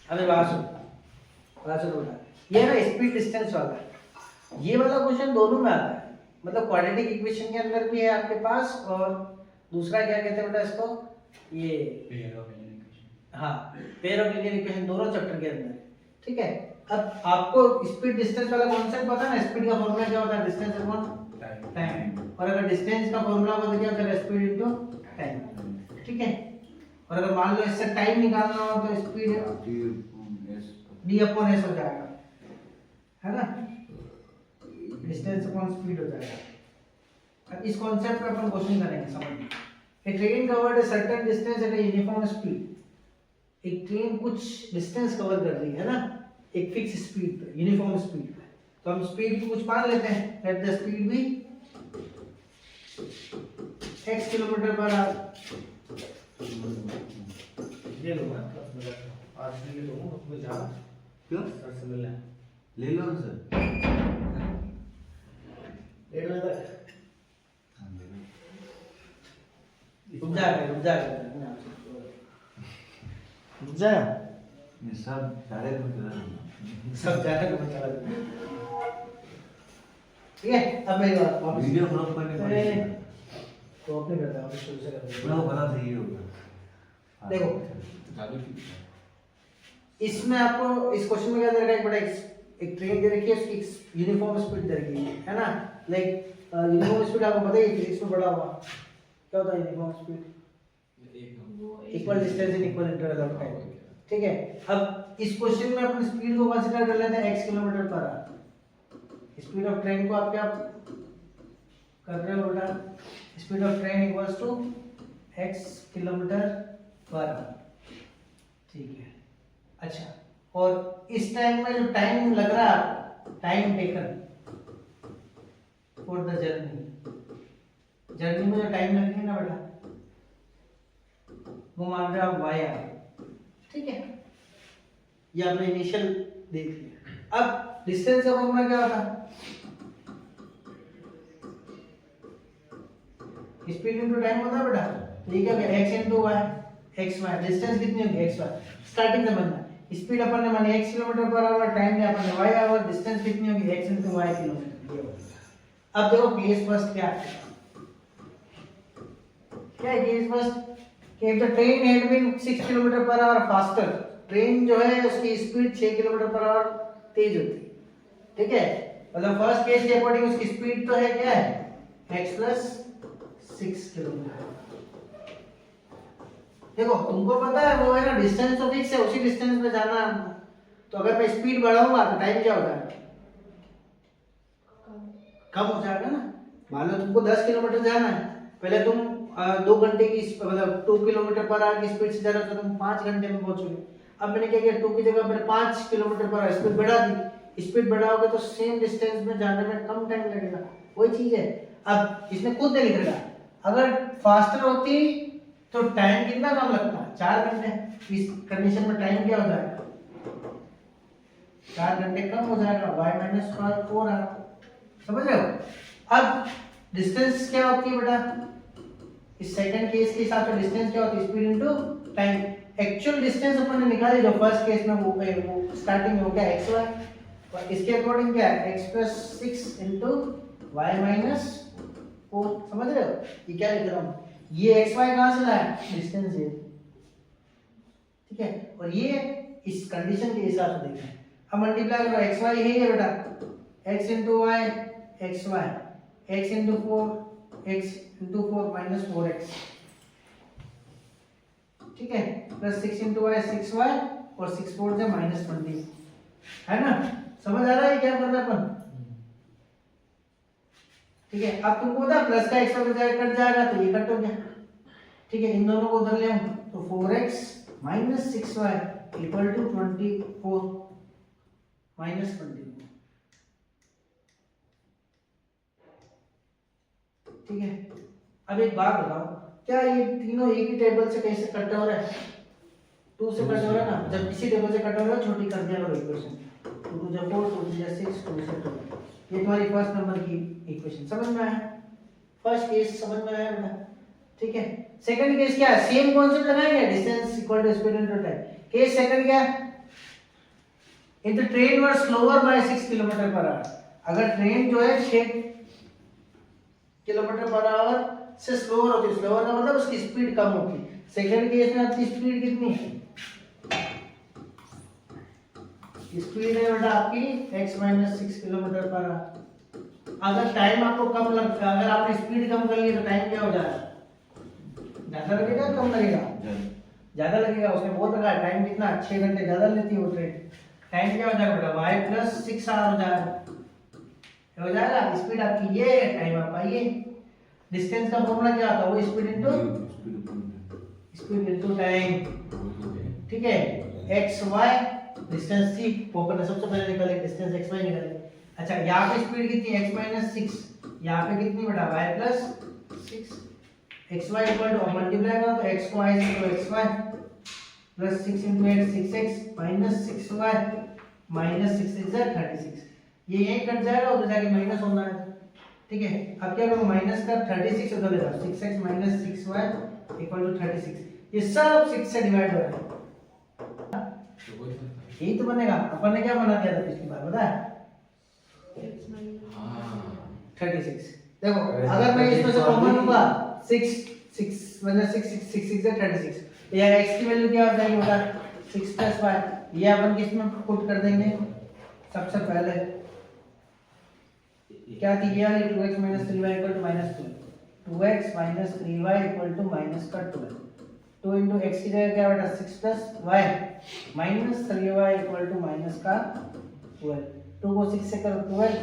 अबे बात सुनो बेटा, ये है ना स्पीड डिस्टेंस वाला, ये वाला क्वेश्चन दोनों में आता है, मतलब क्वाड्रेटिक इक्वेशन के अंदर भी है आपके पास, और दूसरा क्या कहते हैं बेटा इसको, ये हाँ पेयर ऑफ लीनियर इक्वेशन, दोनों चैप्टर के अंदर, ठीक है। अब आपको स्पीड डिस्टेंस वाला कॉन्सेप्ट पता है ना, स्पीड का फॉर्मूला क्या होता है, डिस्टेंस अपॉन टाइम, और अगर डिस्टेंस का फॉर्मूला होगा तो क्या होता है, स्पीड इनटू टाइम, ठीक है। और अगर मान लो इससे टाइम निकालना हो तो स्पीड d अपॉन s हो जाएगा, है ना, डिस्टेंस अपॉन स्पीड हो जाएगा। अब इस कॉन्सेप्ट पे अपन क्वेश्चन करेंगे, समझिए। A train covered a certain distance at a uniform speed, एक ट्रेन कुछ डिस्टेंस कवर कर रही है ना एक फिक्स स्पीड पे, यूनिफॉर्म स्पीड पे, तो हम स्पीड को कुछ मान लेते हैं, let the speed be x kilometre per hour. ये लो मैं आज के लिए लूंगा, उसमें जा क्यों सर से मिलना है, ले लो ना सर। 1:30 बजे तक हाँ, ले लो। रुक जाएगा ये सब डायरेक्ट में कर रहा हूँ। सब जाएगा तो चला जाएगा, ठीक है। अब मेरी बात वापस, वीडियो ब्लॉक करने पड़ेगा। तो अपने करता हूँ, शुरू से करते ब्लॉक हैं। बना सही होगा। देखो इसमें आपको इस क्वेश्चन में क्या दे रखा है, एक बड़ा एक ट्रेन दे रखी है, उसकी यूनिफॉर्म स्पीड दे रखी है ना, लाइक यूनिफॉर्म स्पीड आपको पता ही है फिजिक्स में पढ़ा हुआ, क्या होता है uniform speed, equal distance in equal interval of time, ठीक है। अब इस क्वेश्चन में अपन स्पीड को कंसीडर कर लेते हैं x kilometre per hour. Speed of train को आप क्या कर रहे हो बेटा, speed of train equals to x kilometre per hour, ठीक है। अच्छा, और इस टाइम में जो टाइम लग रहा है, time taken for the journey में जो टाइम लगेगा ना बेटा, वो मान रहे आप y आर, ठीक है। ये आपने इनिशियल देख लिया। अब डिस्टेंस का फॉर्मूला क्या होता है, स्पीड इनटू टाइम होता है बेटा, तो ये क्या होगा x into y, x y, distance कितनी होगी x y, स्टार्टिंग समझना, स्पीड अपन ने मानी x kilometre per our, time ने अपन ने y आवर, डिस्टेंस कितनी होगी x इनटू y किलोमीटर, ये होगा। अब देखो केस फर्स्ट क्या है, क्या है केस फर्स्ट, कि if the train had been 6 kilometre per our faster, train जो है उसकी स्पीड 6 किलोमीटर पर आवर तेज होती है, ठीक है। मतलब फर्स्ट केस के अकॉर्डिंग उसकी स्पीड तो है क्या है x प्लस 6 किलोमीटर। देखो तुमको पता है वो है ना, डिस्टेंस तो फिक्स है, उसी डिस्टेंस पे जाना है, तो अगर मैं स्पीड बढ़ाऊंगा तो टाइम क्या हो जाएगा, कम हो जाएगा ना। मान लो तुमको 10 किलोमीटर जाना है, पहले तुम 2 घंटे की मतलब 2 किलोमीटर पर आवर की स्पीड से जा रहे हो, तो तुम 5 घंटे में पहुंचोगे। अब मैंने क्या किया, 2 की जगह मैंने 5 किलोमीटर पर आवर स्पीड बढ़ा दी, स्पीड बढ़ाओगे तो सेम डिस्टेंस में जाने में कम टाइम लगेगा, वही चीज है। अब इसने खुद ने लिख रखा, अगर फास्टर होती तो टाइम कितना कम लगता, 4 घंटे। इस कंडीशन में टाइम क्या हो जाएगा, 4 घंटे कम हो जाएगा, y माइनस 4 आ, समझ रहे हो। अब डिस्टेंस क्या होती है बेटा, इस सेकंड केस के हिसाब से डिस्टेंस क्या होती है, speed into time. Actual distance अपन ने निकाली जो फर्स्ट केस में, वो स्टार्टिंग में हो गया x y, और इसके अकॉर्डिंग क्या है x plus 6 into y minus 4, समझ रहे हो। ये क्या लिख रहा हूँ, ये x y कहाँ से लाया, डिस्टेंस ये, ठीक है। और ये इस कंडीशन के हिसाब से देखें, अब मल्टीप्लाई करो, x y है ये बेटा, x into y x y, x into 4 x into 4 minus 4x, ठीक है, प्लस 6 इनटू y 6y, और 6 4 से माइनस 20, है ना। समझ आ रहा है क्या कर रहा है अपन, ठीक है। अब तुमको पता प्लस का x कट जाएगा तो ये कट हो गया, ठीक है। इन दोनों को उधर ले आऊं तो 4x minus 6y equal to 24 minus 24, ठीक है। अब एक बात बताओ, क्या ये तीनों एक ही टेबल से कैसे कट हो रहा है, 2 से कट हो रहा है ना, जब किसी टेबल से कट हो रहा है छोटी कर दिया करो इक्वेशन, 2 2 जा 4 2 जा 6 2 से 2, ये तुम्हारी फर्स्ट नंबर की इक्वेशन, समझ में आया, फर्स्ट केस समझ में आया बेटा, ठीक है। सेकंड केस क्या है, सेम कॉन्सेप्ट लगाएंगे, distance equal to speed into time. Case second क्या है, if the train was slower by 6 kilometre per hour, अगर ट्रेन जो है 6 किलोमीटर पर आवर से स्लोअर होती है, स्लोअर का मतलब उसकी स्पीड कम होती है। सेकंड केस में आपकी स्पीड कितनी है? स्पीड है बेटा आपकी x minus 6 kilometre per hour. अगर टाइम आपको कम लगता है, अगर आपने स्पीड कम कर ली तो टाइम क्या हो जाएगा? ज्यादा लगेगा कम लगेगा? ज्यादा लगेगा। उसने बोल रखा है टाइम कितना 6 घंटे ज्यादा लेती है वो ट्रेन। टाइम क्या हो जाएगा बेटा? y प्लस 6 आवर हो जाएगा। हो जाएगा स्पीड आपकी ये, टाइम आपका ये। डिस्टेंस का फॉर्मूला क्या आता है? वो स्पीड इनटू टाइम। ठीक है, x y distance c popular सबसे पहले निकाले, डिस्टेंस x y निकाले। अच्छा यहाँ पे स्पीड कितनी है? x माइनस 6, यहाँ पे कितनी बेटा? y plus 6। x y equal to multiply करो तो x y equal x y plus 6 into x 6x minus 6y minus 6 6 36। ये यही कट जाएगा, उधर जाके माइनस होना है। ठीक है, अब क्या करो? माइनस का 36 उधर ले जाओ, 6x minus 6y equal to 36। ये सब 6 से डिवाइड हो रहा है, यही तो बनेगा। अपन ने क्या बना दिया था पिछली बार, पता है? 36। देखो अगर मैं इसमें से कॉमन लूंगा 6 मतलब 6 से 36, तो यार x की वैल्यू क्या हो जाएगी बेटा? 6 प्लस y। ये अपन किस में पुट कर देंगे? सबसे पहले क्या थी ये वाली 2x minus 3y equal to minus 12, 2x minus 3y equal to minus का 12। 2 इंटू एक्स की जगह क्या बेटा? 6 plus y minus 3y equal to minus का 12। 2 को 6 से करो 12,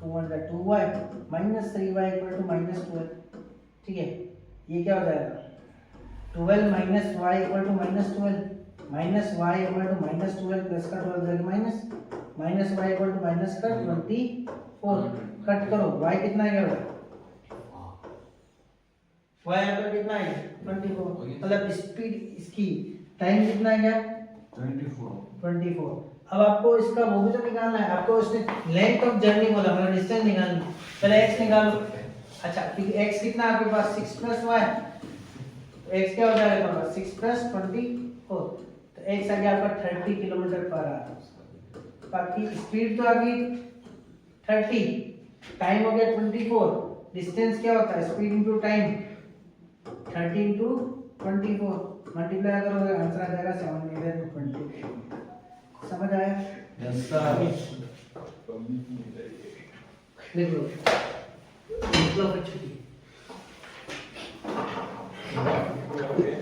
2 1 2y minus 3y equal to minus 12। ठीक है, ये क्या हो जाएगा? 12 minus y equal to minus 12, minus y equal to minus 12 plus का 12 जाएगा minus, minus y equal to minus का 24। कट करो, y कितना है बेटा? y यहाँ पर कितना है? 24। मतलब स्पीड इसकी टाइम कितना है क्या? 24। अब आपको इसका वो भी तो निकालना है, आपको इसने लेंथ ऑफ जर्नी बोला, मतलब डिस्टेंस निकालनी। पहले x निकालो। अच्छा ठीक है, x कितना आपके पास? 6 प्लस y, तो x क्या हो जाएगा तुम्हारा? 6 प्लस 24, तो x आ गया आपका 30 किलोमीटर पर आवर। बाकी स्पीड तो आ गई 30, टाइम हो गया 24, डिस्टेंस क्या होता है? Speed into time, 30 into 24 multiply करोगे आंसर आ जाएगा 720। समझ आया? Yes sir. लिख लो,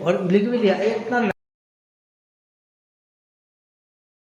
और लिख भी लिया इतना।